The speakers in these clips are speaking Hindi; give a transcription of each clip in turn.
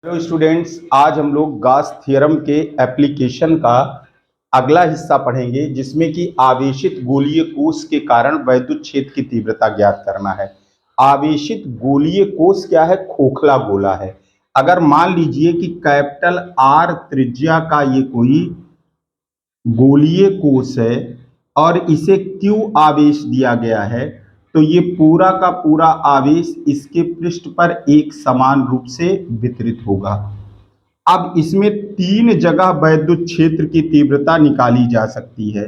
हेलो स्टूडेंट्स, आज हम लोग गॉस थ्योरम के एप्लीकेशन का अगला हिस्सा पढ़ेंगे जिसमें कि आवेशित गोलीय कोश के कारण वैद्युत क्षेत्र की तीव्रता ज्ञात करना है। आवेशित गोलीय कोश क्या है? खोखला गोला है। अगर मान लीजिए कि कैपिटल आर त्रिज्या का ये कोई गोलीय कोश है और इसे क्यू आवेश दिया गया है, तो ये पूरा का पूरा आवेश इसके पृष्ठ पर एक समान रूप से वितरित होगा। अब इसमें तीन जगह वैद्युत क्षेत्र की तीव्रता निकाली जा सकती है।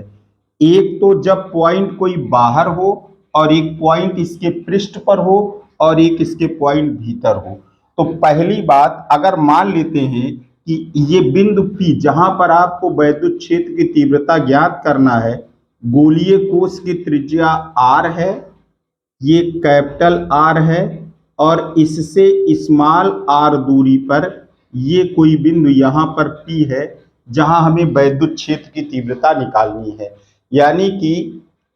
एक तो जब पॉइंट कोई बाहर हो और एक पॉइंट इसके पृष्ठ पर हो और एक इसके पॉइंट भीतर हो। तो पहली बात, अगर मान लेते हैं कि ये बिंदु P जहां पर आपको वैद्युत क्षेत्र की तीव्रता ज्ञात करना है, गोलीय कोश की त्रिज्या R है, ये कैपिटल R है और इससे स्मॉल r दूरी पर ये कोई बिंदु यहाँ पर P है जहां हमें वैद्युत क्षेत्र की तीव्रता निकालनी है। यानी कि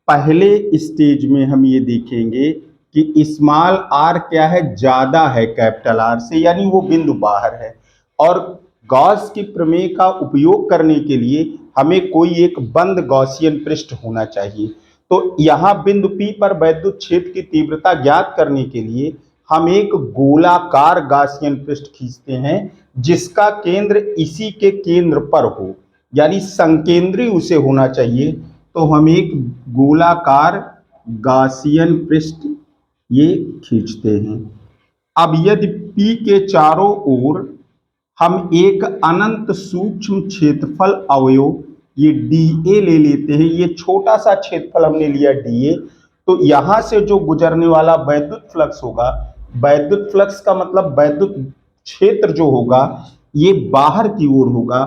पहले स्टेज में हम ये देखेंगे कि स्मॉल r क्या है? ज्यादा है कैपिटल R से, यानी वो बिंदु बाहर है। और गॉस के प्रमेय का उपयोग करने के लिए हमें कोई एक बंद गॉसियन पृष्ठ होना चाहिए। तो यहाँ बिंदु P पर वैद्युत क्षेत्र की तीव्रता ज्ञात करने के लिए हम एक गोलाकार गॉसियन पृष्ठ खींचते हैं जिसका केंद्र इसी के केंद्र पर हो, यानी संकेंद्री उसे होना चाहिए। तो हम एक गोलाकार गॉसियन पृष्ठ ये खींचते हैं। अब यदि P के चारों ओर हम एक अनंत सूक्ष्म क्षेत्रफल अवयव ये dA ले लेते हैं, ये छोटा सा क्षेत्रफल हमने लिया dA, तो यहां से जो गुजरने वाला वैद्युत फ्लक्स होगा, वैद्युत फ्लक्स का मतलब वैद्युत क्षेत्र जो होगा ये बाहर की ओर होगा,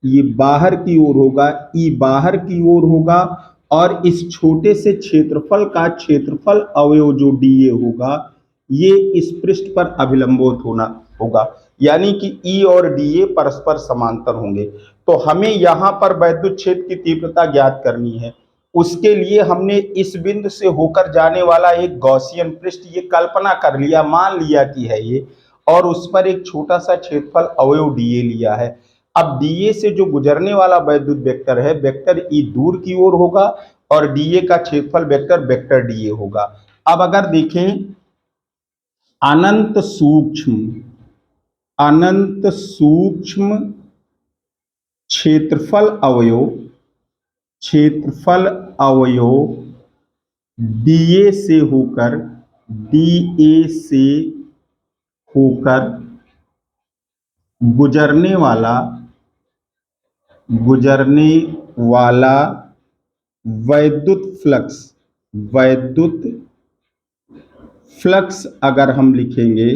ये बाहर की ओर होगा, ई बाहर की ओर होगा और इस छोटे से क्षेत्रफल का क्षेत्रफल अवयव जो dA होगा ये इस पृष्ठ पर अभिलंबित होना होगा, यानी कि E और dA परस्पर समांतर होंगे। तो हमें यहाँ पर वैद्युत क्षेत्र की तीव्रता ज्ञात करनी है। उसके लिए हमने इस बिंदु से होकर जाने वाला एक गॉसियन पृष्ठ ये कल्पना कर लिया, मान लिया कि है ये, और उस पर एक छोटा सा क्षेत्रफल अवयव dA लिया है। अब dA से जो गुजरने वाला वैद्युत वेक्टर है, वेक्टर E दूर की ओर होगा और dA का क्षेत्रफल वेक्टर वेक्टर dA होगा। अब अगर देखें अनंत सूक्ष्म क्षेत्रफल अवयव DA से होकर गुजरने वाला वैद्युत फ्लक्स अगर हम लिखेंगे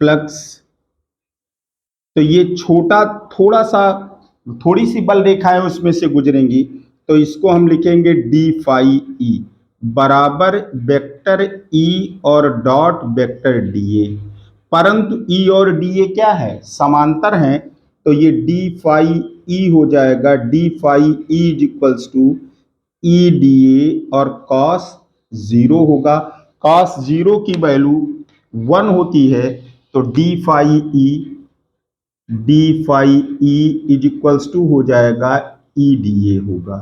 फ्लक्स, तो ये थोड़ी सी बल रेखाएं उसमें से गुजरेंगी, तो इसको हम लिखेंगे d फाई E बराबर वेक्टर E और डॉट वेक्टर dA। परंतु E और dA क्या है? समांतर हैं, तो ये d फाई E हो जाएगा d phi E is equals to E dA और cos 0 होगा। cos 0 की वैल्यू 1 होती है, तो d phi E is equals to हो जाएगा E dA होगा।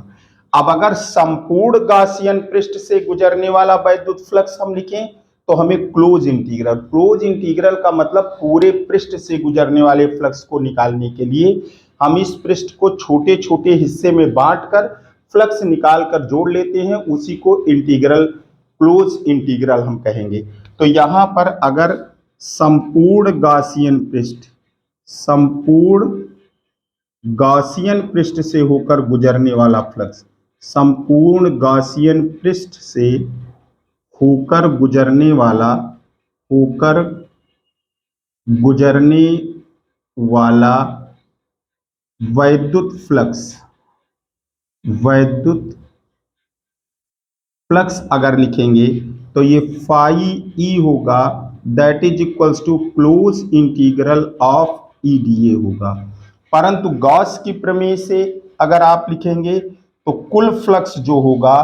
अब अगर संपूर्ण गॉसियन पृष्ठ से गुजरने वाला वैद्युत फ्लक्स हम लिखें तो हमें क्लोज इंटीग्रल का मतलब पूरे पृष्ठ से गुजरने वाले फ्लक्स को निकालने के लिए हम इस पृष्ठ को छोटे छोटे हिस्से में बांटकर फ्लक्स निकालकर जोड़ लेते हैं, उसी को क्लोज इंटीग्रल हम कहेंगे। तो यहां पर अगर संपूर्ण गॉसियन पृष्ठ से होकर गुजरने वाला फ्लक्स, संपूर्ण गॉसियन पृष्ठ से होकर गुजरने वाला वैद्युत फ्लक्स अगर लिखेंगे तो ये फाई E होगा, that is equals to close integral of E dA होगा। परंतु गॉस की प्रमेय से अगर आप लिखेंगे तो कुल फ्लक्स जो होगा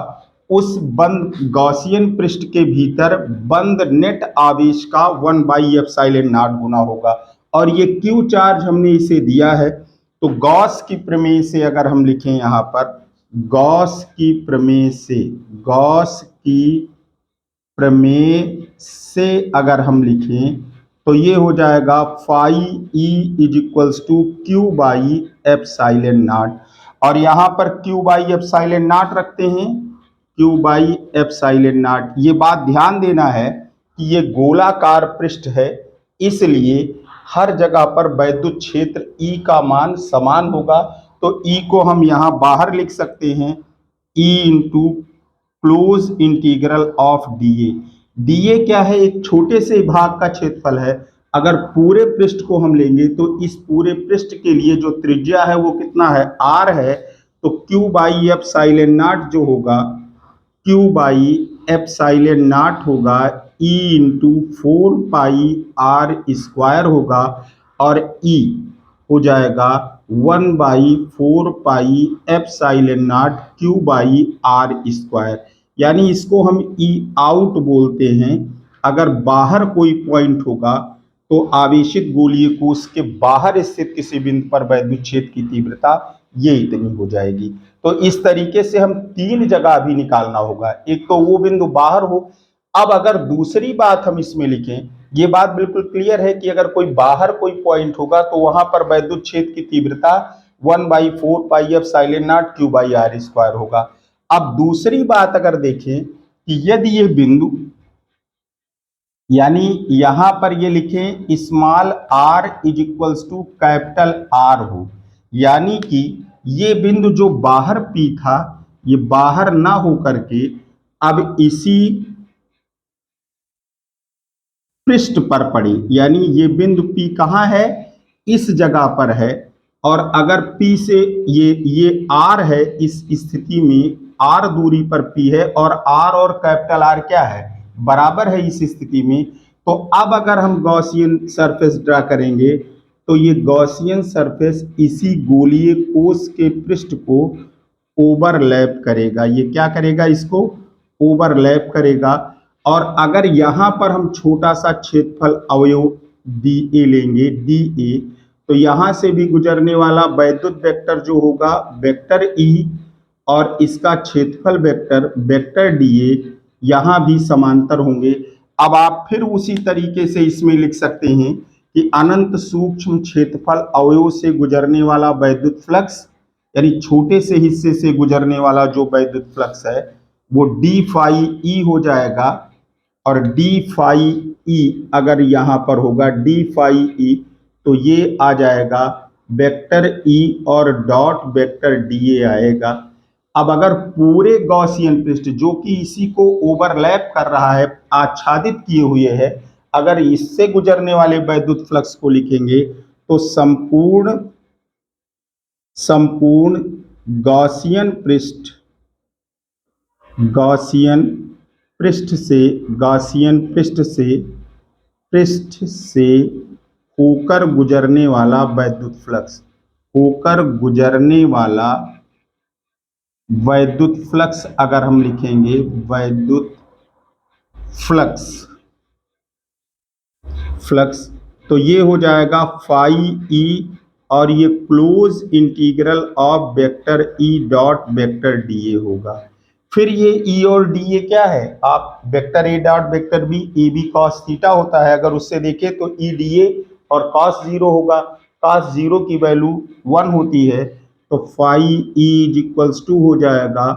उस बंद गॉसियन पृष्ठ के भीतर बंद नेट आवेश का 1/ε0 गुना होगा। और ये क्यू चार्ज हमने इसे दिया है। तो गॉस की प्रमेय से अगर हम लिखें यहाँ पर, गॉस की प्रमेय से, गॉस की प्रमेय से अगर हम लिखें तो ये हो जाएगा phi E is equals to Q by epsilon naught. और यहाँ पर क्यू बाई एप्सिलॉन नॉट रखते हैं, क्यू बाई एप्सिलॉन नॉट। ये बात ध्यान देना है कि ये गोलाकार पृष्ठ है, इसलिए हर जगह पर वैद्युत क्षेत्र ई का मान समान होगा। तो ई को हम यहाँ बाहर लिख सकते हैं, ई into close integral of D A. D A क्या है? एक छोटे से भाग का क्षेत्रफल है। अगर पूरे पृष्ठ को हम लेंगे तो इस पूरे पृष्ठ के लिए जो त्रिज्या है वो कितना है? आर है। तो क्यू बाई एप्सिलॉन नॉट जो होगा, क्यू बाई एप्सिलॉन नॉट होगा ई इंटू 4 पाई r² होगा, और ई हो जाएगा 1/4 pi epsilon naught Q by r²। यानी इसको हम ई आउट बोलते हैं। अगर बाहर कोई पॉइंट होगा तो आवेशित गोलीय कोश के बाहर स्थित किसी बिंदु पर वैद्युत क्षेत्र की तीव्रता ये इतनी हो जाएगी। तो इस तरीके से हम 3 जगह भी निकालना होगा, एक तो वो बिंदु बाहर हो। अब अगर दूसरी बात हम इसमें लिखें, ये बात बिल्कुल क्लियर है कि अगर कोई बाहर कोई पॉइंट होगा तो वहां पर वैद्युत क्षेत्र की तीव्रता 1/4 pi epsilon naught Q by r² होगा। अब दूसरी बात अगर देखें कि यदि ये बिंदु, यानी यहां पर ये लिखें small r is equals to capital R हो, यानी कि ये बिंदु जो बाहर P था ये बाहर ना हो करके अब इसी पृष्ठ पर पड़े, यानी ये बिंदु P कहाँ है? इस जगह पर है। और अगर P से ये R है, इस स्थिति में R दूरी पर P है और R और कैपिटल R क्या है? बराबर है इस स्थिति में। तो अब अगर हम गॉसियन सरफेस ड्रा करेंगे तो ये गॉसियन सरफेस इसी गोलीय कोश के पृष्ठ को ओवरलैप करेगा। ये क्या करेगा? इसको ओवरलैप करेगा। और अगर यहाँ पर हम छोटा सा क्षेत्रफल अवयव डी ए लेंगे, डी ए, तो यहाँ से भी गुजरने वाला वैद्युत वेक्टर जो होगा वेक्टर ई, और इसका क्षेत्रफल वेक्टर वेक्टर डी ए यहाँ भी समांतर होंगे। अब आप फिर उसी तरीके से इसमें लिख सकते हैं कि अनंत सूक्ष्म क्षेत्रफल अवयव से गुजरने वाला वैद्युत फ्लक्स, यानी छोटे से हिस्से से गुजरने वाला जो वैद्युत फ्लक्स है वो डी फाई ई हो जाएगा। और डी फाई ई अगर यहाँ पर होगा डी फाई ई, तो ये आ जाएगा वेक्टर ई और डॉट वेक्टर डी ए आएगा। अब अगर पूरे गॉसियन पृष्ठ जो कि इसी को ओवरलैप कर रहा है, आच्छादित किए हुए है, अगर इससे गुजरने वाले वैद्युत फ्लक्स को लिखेंगे तो संपूर्ण गॉसियन पृष्ठ से होकर गुजरने वाला वैद्युत फ्लक्स, अगर हम लिखेंगे वैद्युत फ्लक्स, तो ये हो जाएगा फाई ई, और ये close integral of vector E dot vector D A होगा। फिर ये ई और डी ए क्या है? आप vector A dot vector B, A B cos theta होता है, अगर उससे देखें तो ई डी ए और कॉस 0 होगा। कॉस 0 की वैल्यू 1 होती है, तो phi E is equals to हो जाएगा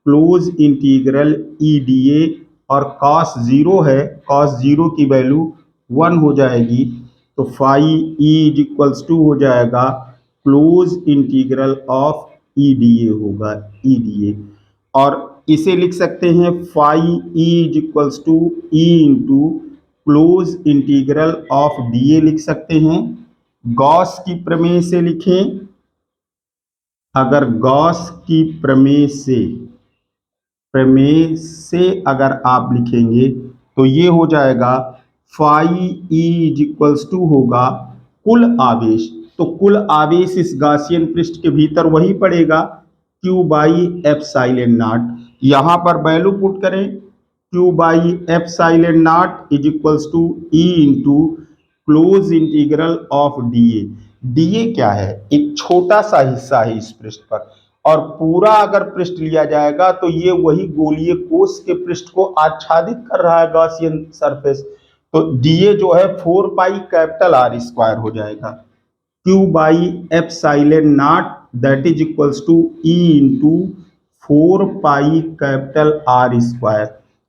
close integral E D A, और कॉस 0 है, कॉस 0 की वैल्यू 1 हो जाएगी, तो phi E is equals to हो जाएगा close integral of E D A होगा, ई डी ए। और इसे लिख सकते हैं phi E is equals to E into close integral of D A लिख सकते हैं। गॉस की प्रमेय से लिखें, अगर गॉस की प्रमेय से अगर आप लिखेंगे तो ये हो जाएगा phi E is equals to होगा कुल आवेश। तो कुल आवेश इस गॉसियन पृष्ठ के भीतर वही पड़ेगा क्यू बाई एप्सिलॉन नॉट। यहाँ पर वैल्यू पुट करें, Q by epsilon naught is equals to E into close integral of D A. D A क्या है? एक छोटा सा हिस्सा है इस पृष्ठ पर, और पूरा अगर पृष्ठ लिया जाएगा तो ये वही गोलीय कोष के पृष्ठ को आच्छादित कर रहा है, गॉसियन सरफेस। तो डीए जो है 4 पाई कैपिटल आर स्क्वायर हो जाएगा, Q by epsilon naught that is equals to E into 4 pi capital R square.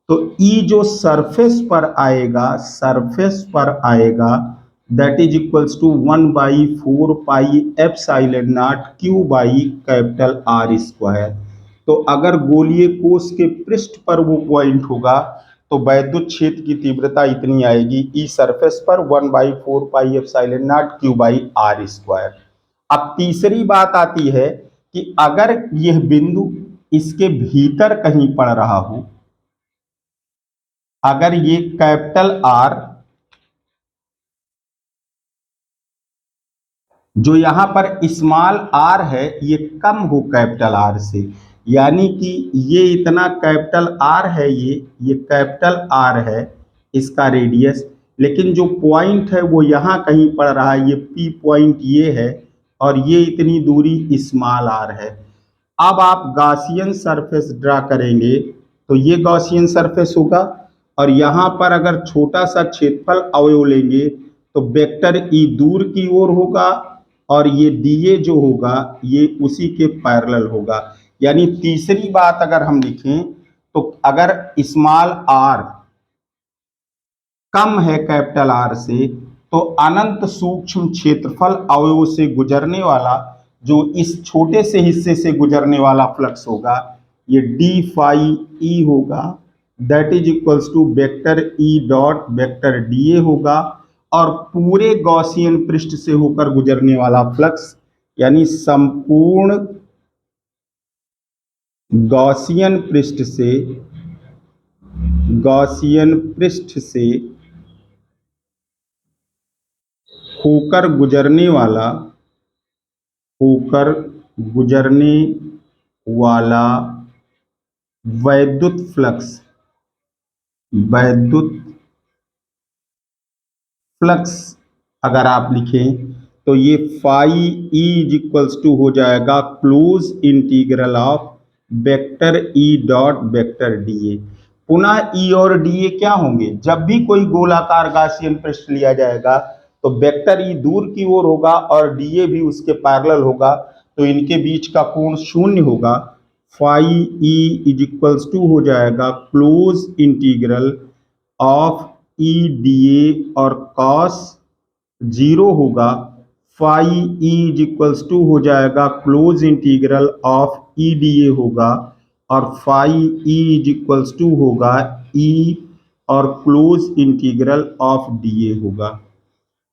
तो ई जो सरफेस पर आएगा that is equals to 1/4 pi epsilon naught Q by capital R square. तो अगर गोलीय कोष के पृष्ठ पर वो पॉइंट होगा तो वैद्युत क्षेत्र की तीव्रता इतनी आएगी, ई सरफेस पर 1/4 pi epsilon naught Q by R square. अब तीसरी बात आती है कि अगर यह बिंदु इसके भीतर कहीं पड़ रहा हो, अगर ये कैपिटल आर जो यहां पर स्मॉल आर है ये कम हो कैपिटल आर से, यानी कि ये इतना कैपिटल आर है, ये कैपिटल आर है इसका रेडियस, लेकिन जो पॉइंट है वो यहाँ कहीं पड़ रहा है, ये पी पॉइंट ये है और ये इतनी दूरी स्मॉल आर है। अब आप गॉसियन सरफेस ड्रा करेंगे तो ये गॉसियन सरफेस होगा, और यहाँ पर अगर छोटा सा क्षेत्रफल अवयव लेंगे तो वेक्टर ई दूर की ओर होगा और ये डीए जो होगा ये उसी के पैरेलल होगा। यानी तीसरी बात अगर हम लिखें तो अगर स्मॉल आर कम है कैपिटल आर से तो अनंत सूक्ष्म क्षेत्रफल अवयव से गुजरने वाला जो इस छोटे से हिस्से से गुजरने वाला फ्लक्स होगा ये डी फाई ई होगा, that is equals to vector E dot vector D A होगा, और पूरे गॉसियन पृष्ठ से होकर गुजरने वाला फ्लक्स यानी संपूर्ण गॉसियन पृष्ठ से होकर गुजरने वाला वैद्युत फ्लक्स अगर आप लिखें तो ये phi E is equals to हो जाएगा close integral of vector E dot vector D A. पुनः ई और डीए क्या होंगे? जब भी कोई गोलाकार गॉसियन पृष्ठ लिया जाएगा तो वेक्टर ई दूर की ओर होगा और डीए भी उसके पैरेलल होगा, तो इनके बीच का कोण शून्य होगा। Phi E is equals to हो जाएगा close integral of E D A और कॉस जीरो होगा। Phi E is equals to हो जाएगा close integral of E D A होगा, और phi E is equals to होगा ई और क्लोज इंटीग्रल ऑफ डीए होगा।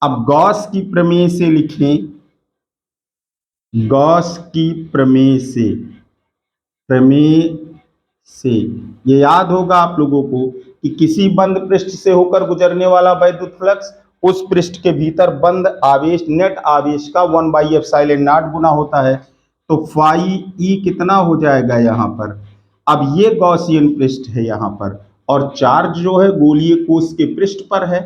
अब गॉस की प्रमेय से लिखें, गॉस की प्रमेय से ये याद होगा आप लोगों को कि किसी बंद पृष्ठ से होकर गुजरने वाला वैद्युत फ्लक्स उस पृष्ठ के भीतर बंद आवेश नेट आवेश का 1/एप्सिलॉन नॉट गुना होता है। तो फाई ई कितना हो जाएगा यहाँ पर? अब ये गॉसियन पृष्ठ है यहाँ पर, और चार्ज जो है गोलीय कोष के पृष्ठ पर है,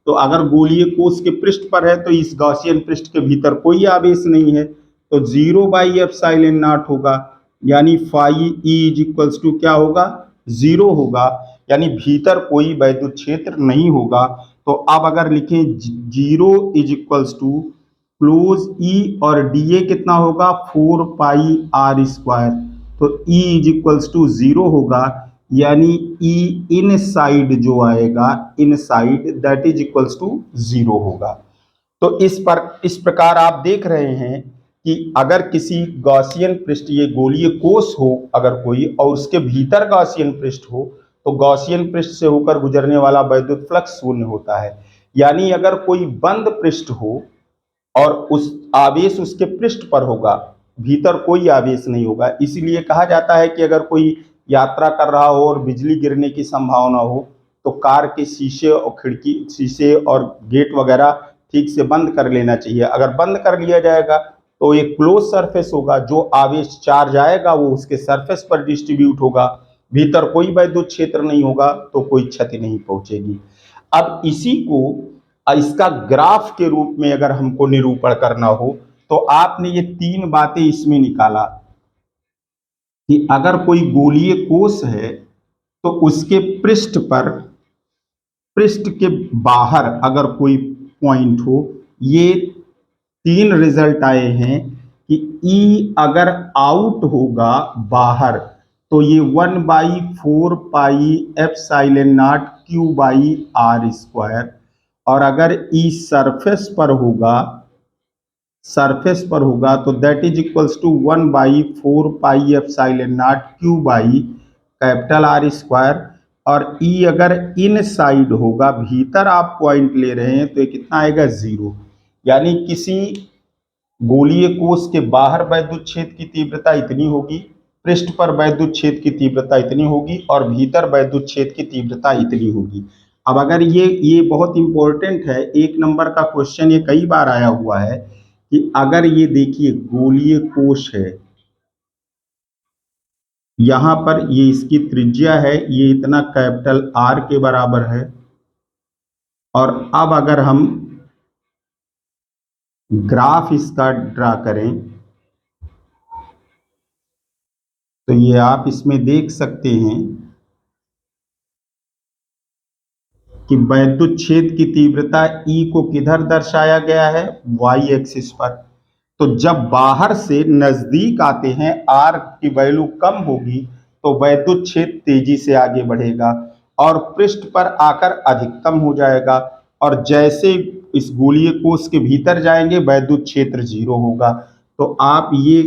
तो अगर गोलीय कोष के पृष्ठ पर है तो इस गॉसियन पृष्ठ के भीतर कोई आवेश नहीं है, तो 0/एप्सिलॉन नॉट होगा, यानी phi E is equals to क्या होगा? 0 होगा, यानी भीतर कोई वैद्युत क्षेत्र नहीं होगा। तो अब अगर लिखें 0 इज इक्वल्स टू क्लोज ई और डीए कितना होगा? 4 पाई आर स्क्वायर, तो ई इज इक्वल्स टू 0 होगा, यानी ई इन साइड जो आएगा inside that is equals to 0 होगा। तो इस प्रकार आप देख रहे हैं कि अगर किसी गॉसियन पृष्ठ ये गोलीय कोष हो अगर कोई और उसके भीतर गॉसियन पृष्ठ हो तो गॉसियन पृष्ठ से होकर गुजरने वाला वैद्युत फ्लक्स शून्य होता है। यानी अगर कोई बंद पृष्ठ हो और उस आवेश उसके पृष्ठ पर होगा, भीतर कोई आवेश नहीं होगा, इसीलिए कहा जाता है कि अगर कोई यात्रा कर रहा हो और बिजली गिरने की संभावना हो तो कार के शीशे और खिड़की शीशे और गेट वगैरह ठीक से बंद कर लेना चाहिए। अगर बंद कर लिया जाएगा तो एक क्लोज सरफेस होगा, जो आवेश चार्ज आएगा वो उसके सरफेस पर डिस्ट्रीब्यूट होगा, भीतर कोई वैद्युत क्षेत्र नहीं होगा तो कोई क्षति नहीं पहुंचेगी। अब इसी को इसका ग्राफ के रूप में अगर हमको निरूपण करना हो तो आपने ये तीन बातें इसमें निकाला कि अगर कोई गोलीय कोश है तो उसके पृष्ठ के बाहर अगर कोई पॉइंट हो, ये तीन रिजल्ट आए हैं कि ई अगर आउट होगा बाहर तो ये 1/4 pi epsilon naught Q by R square, और अगर ई सरफेस पर होगा तो that is equals to 1/4 pi epsilon naught Q by capital R square. और ई अगर इन साइड होगा, भीतर आप पॉइंट ले रहे हैं, तो ये कितना आएगा 0। यानी किसी गोलीय कोश के बाहर वैद्युत क्षेत्र की तीव्रता इतनी होगी, पृष्ठ पर वैद्युत क्षेत्र की तीव्रता इतनी होगी और भीतर वैद्युत क्षेत्र की तीव्रता इतनी होगी। अब अगर ये बहुत इंपॉर्टेंट है, 1 नंबर का क्वेश्चन ये कई बार आया हुआ है कि अगर ये देखिए गोलीय कोश है, यहां पर ये इसकी त्रिज्या है, ये इतना कैपिटल आर के बराबर है, और अब अगर हम ग्राफ इसका ड्रा करें तो ये आप इसमें देख सकते हैं कि वैद्युत क्षेत्र की तीव्रता E को किधर दर्शाया गया है, y एक्सिस पर। तो जब बाहर से नजदीक आते हैं, R की वैल्यू कम होगी तो वैद्युत क्षेत्र तेजी से आगे बढ़ेगा और पृष्ठ पर आकर अधिकतम हो जाएगा, और जैसे इस गोलीय कोश के भीतर जाएंगे वैद्युत क्षेत्र 0 होगा। तो आप ये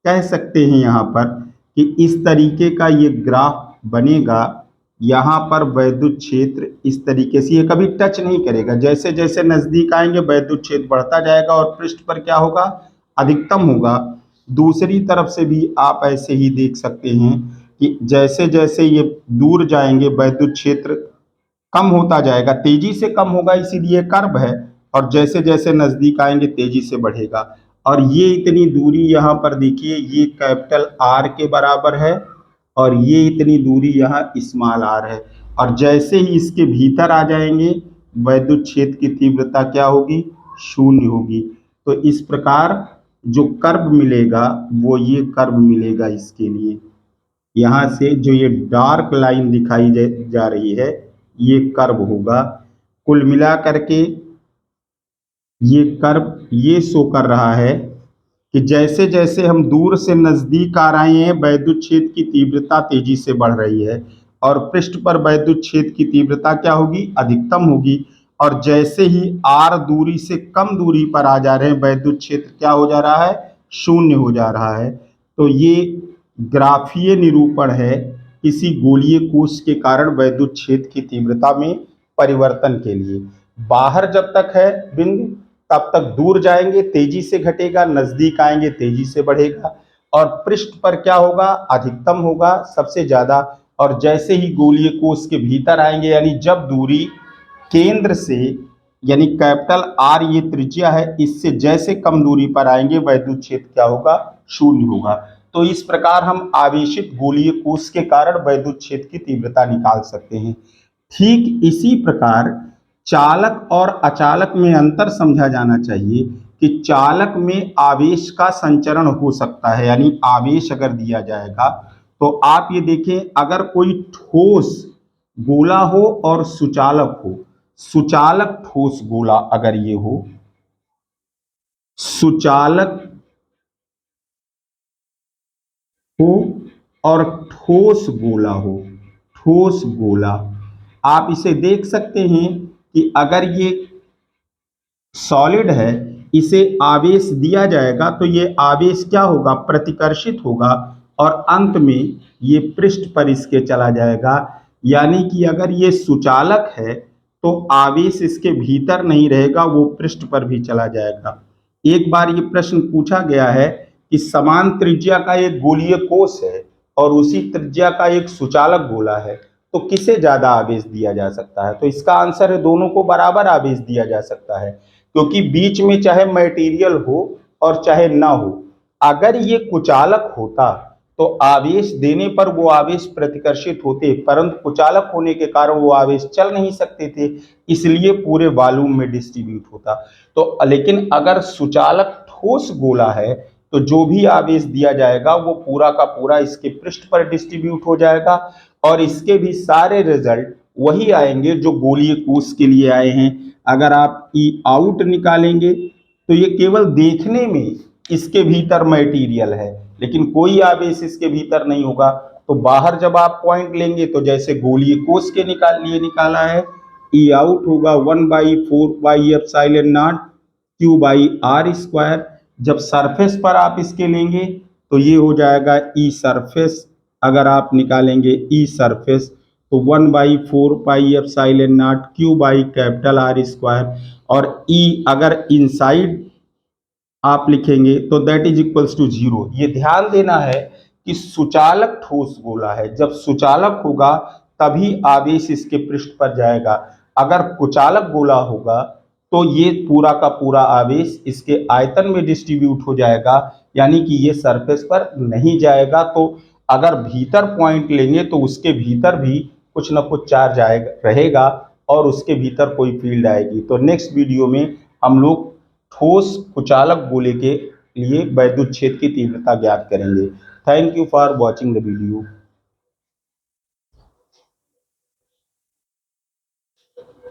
कह सकते हैं यहाँ पर कि इस तरीके का ये ग्राफ बनेगा। यहाँ पर वैद्युत क्षेत्र इस तरीके से ये कभी टच नहीं करेगा, जैसे जैसे नजदीक आएंगे वैद्युत क्षेत्र बढ़ता जाएगा और पृष्ठ पर क्या होगा, अधिकतम होगा। दूसरी तरफ से भी आप ऐसे ही देख सकते हैं कि जैसे जैसे ये दूर जाएंगे वैद्युत क्षेत्र कम होता जाएगा, तेजी से कम होगा, इसीलिए कर्व है, और जैसे जैसे नजदीक आएंगे तेजी से बढ़ेगा। और ये इतनी दूरी यहाँ पर देखिए, ये कैपिटल आर के बराबर है और ये इतनी दूरी यहाँ स्मॉल आर है, और जैसे ही इसके भीतर आ जाएंगे वैद्युत क्षेत्र की तीव्रता क्या होगी, 0 होगी। तो इस प्रकार जो कर्व मिलेगा वो ये कर्व मिलेगा इसके लिए। यहाँ से जो ये डार्क लाइन दिखाई जा रही है ये कर्व होगा। कुल मिला करके ये कर्व ये शो कर रहा है कि जैसे जैसे हम दूर से नजदीक आ रहे हैं वैद्युत क्षेत्र की तीव्रता तेजी से बढ़ रही है, और पृष्ठ पर वैद्युत क्षेत्र की तीव्रता क्या होगी, अधिकतम होगी। और जैसे ही r दूरी से कम दूरी पर आ जा रहे हैं वैद्युत क्षेत्र क्या हो जा रहा है, 0 हो जा रहा है। तो ये ग्राफीय निरूपण है किसी गोलीय कोश के कारण वैद्युत क्षेत्र की तीव्रता में परिवर्तन के लिए। बाहर जब तक है बिंदु तब तक दूर जाएंगे तेजी से घटेगा, नजदीक आएंगे तेजी से बढ़ेगा, और पृष्ठ पर क्या होगा, अधिकतम होगा सबसे ज्यादा। और जैसे ही गोलीय कोश के भीतर आएंगे, यानी जब दूरी केंद्र से, यानी कैपिटल आर ये त्रिज्या है, इससे जैसे कम दूरी पर आएंगे वैद्युत क्षेत्र क्या होगा, 0 होगा। तो इस प्रकार हम आवेशित गोलीय कोश के कारण वैद्युत क्षेत्र की तीव्रता निकाल सकते हैं। ठीक इसी प्रकार चालक और अचालक में अंतर समझा जाना चाहिए कि चालक में आवेश का संचरण हो सकता है, यानी आवेश अगर दिया जाएगा तो आप ये देखें, अगर कोई ठोस गोला हो और सुचालक हो, सुचालक ठोस गोला अगर ये हो, सुचालक हो और ठोस गोला हो, ठोस गोला, आप इसे देख सकते हैं कि अगर ये सॉलिड है, इसे आवेश दिया जाएगा तो ये आवेश क्या होगा, प्रतिकर्षित होगा, और अंत में ये पृष्ठ पर इसके चला जाएगा। यानी कि अगर ये सुचालक है तो आवेश इसके भीतर नहीं रहेगा, वो पृष्ठ पर भी चला जाएगा। एक बार ये प्रश्न पूछा गया है कि समान त्रिज्या का एक गोलीय कोश है और उसी त्रिज्या का एक सुचालक गोला है, तो किसे ज्यादा आवेश दिया जा सकता है? तो इसका आंसर है दोनों को बराबर आवेश दिया जा सकता है, क्योंकि बीच में चाहे मटेरियल हो और चाहे ना हो, अगर ये कुचालक होता तो आवेश देने पर वो आवेश प्रतिकर्षित होते, परंतु कुचालक होने के कारण वो आवेश चल नहीं सकते थे, इसलिए पूरे वॉल्यूम में डिस्ट्रीब्यूट होता। तो लेकिन अगर सुचालक ठोस गोला है तो जो भी आवेश दिया जाएगा वो पूरा का पूरा इसके पृष्ठ पर डिस्ट्रीब्यूट हो जाएगा और इसके भी सारे रिजल्ट वही आएंगे जो गोलीय कोष के लिए आए हैं। अगर आप ई आउट निकालेंगे तो ये केवल देखने में इसके भीतर मटेरियल है, लेकिन कोई आवेश इसके भीतर नहीं होगा। तो बाहर जब आप पॉइंट लेंगे तो जैसे गोलीय कोष के लिए निकाला है, ई आउट होगा 1/4 pi epsilon naught Q by R square. जब सरफेस पर आप इसके लेंगे तो ये हो जाएगा ई सरफेस। अगर आप निकालेंगे ई सरफेस तो 1/4 pi epsilon naught Q by capital R square, और ई अगर इनसाइड आप लिखेंगे तो दैट इज इक्वल्स टू 0। ये ध्यान देना है कि सुचालक ठोस गोला है, जब सुचालक होगा तभी आवेश इसके पृष्ठ पर जाएगा। अगर कुचालक गोला होगा तो ये पूरा का पूरा आवेश इसके आयतन में डिस्ट्रीब्यूट हो जाएगा, यानी कि ये सरफेस पर नहीं जाएगा। तो अगर भीतर पॉइंट लेंगे तो उसके भीतर भी कुछ ना कुछ चार्ज आएगा रहेगा और उसके भीतर कोई फील्ड आएगी। तो नेक्स्ट वीडियो में हम लोग ठोस कुचालक गोले के लिए वैद्युत क्षेत्र की तीव्रता ज्ञात करेंगे। Thank you for watching the video.